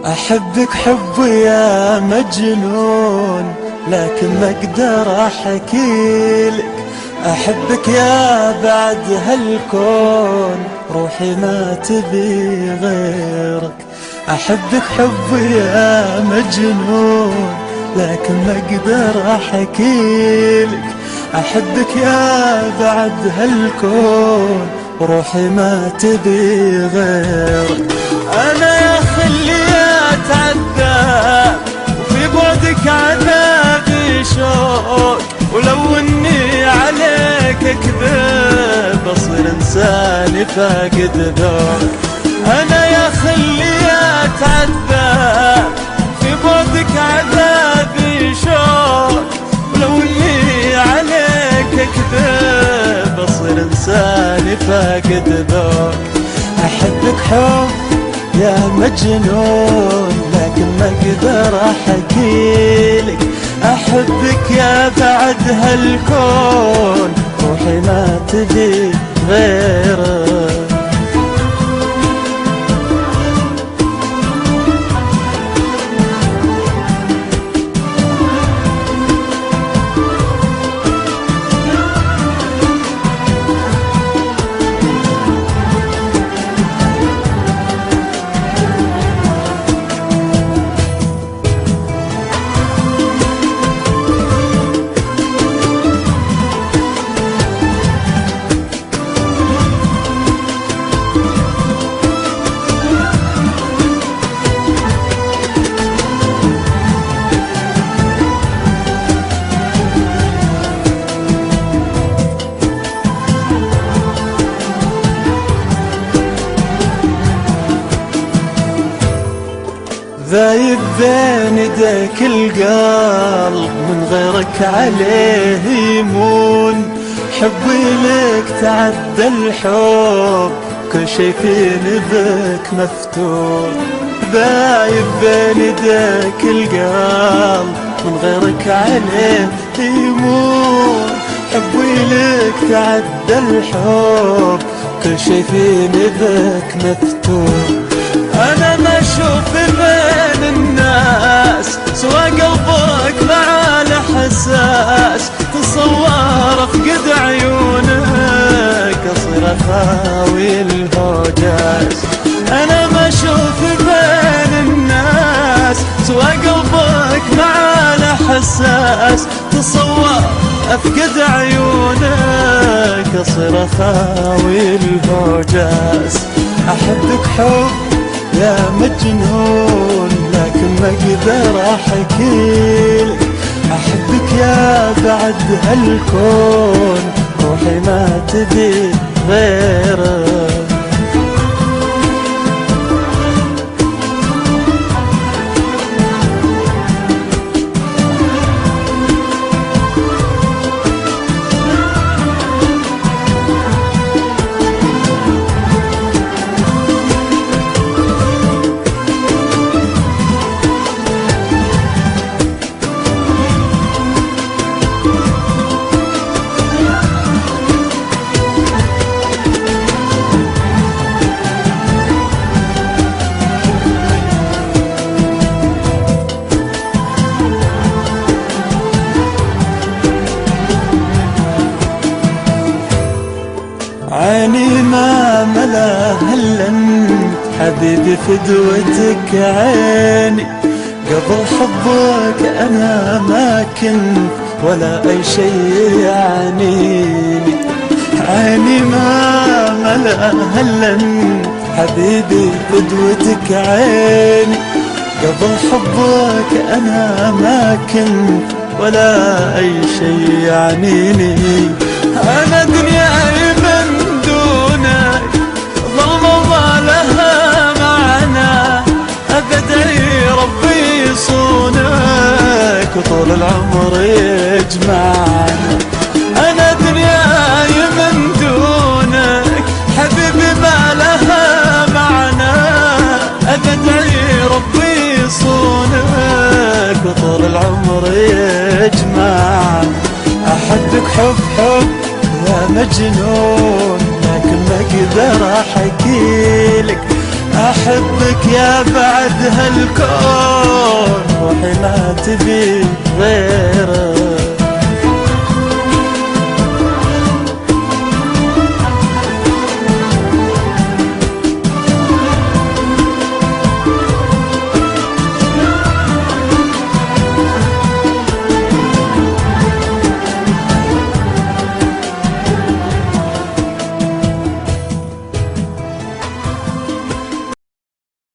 أحبك حب يا مجنون لكن ما أقدر أحكيلك. أحبك يا بعد هالكون روحي ما تبي غيرك. أحبك حب يا مجنون لكن ما أقدر أحكيلك. أحبك يا بعد هالكون روحي ما تبي غيرك. أنا يا خلي أتعذب وفي بعدك عذابي شوق، ولو إني عليك أكذب أصير إنساني فاقد ذوق. أنا يا خلي أتعذب في بعدك عذابي شوق، ولو إني عليك أكذب أصير إنساني فاقد ذوق. أحبك حب يا مجنون لكن ما أقدر أحكيلك. أحبك يا بعد هالكون روحي ما تبي غيرك. ذايب بين يديك القلب من غيرك عليه يمون. حبي لك تعدى الحب كل شي فيني بك مفتون. ذايب بين يديك القلب من غيرك عليه يمون. حبي لك تعدى الحب كل شي فيني بك مفتون. أنا ما أشوف بين الناس سوى قلبك مع الإحساس. تصور أفقد عيونك أصير أخاوي الهوجاس. أنا ما أشوف بين الناس سوى قلبك مع الإحساس. تصور أفقد عيونك أصير أخاوي الهوجاس. أحبك حب يا مجنون لكن ما أقدر أحكيلك. أحبك يا بعد هالكون روحي ما تبي غيرك. عيني ما ملاها إلا انت حبيبي فدوتك عيني. قبل حبك أنا ما كنت ولا أي شيء يعنيني. عيني ما ملاها إلا انت حبيبي فدوتك عيني. قبل حبك أنا ما كنت ولا أي شيء يعنيني. أنا دنياي من دونك ظلمة ما لها معنى. أبدعي ربي يصونك وطول العمر يجمعنا. أنا دنياي من دونك حبيبي ما لها معنى. أبدعي ربي يصونك وطول العمر مجنون، لكن ما اقدر احكيلك احبك يا بعد هالكون، روحي ما تبي غيرك.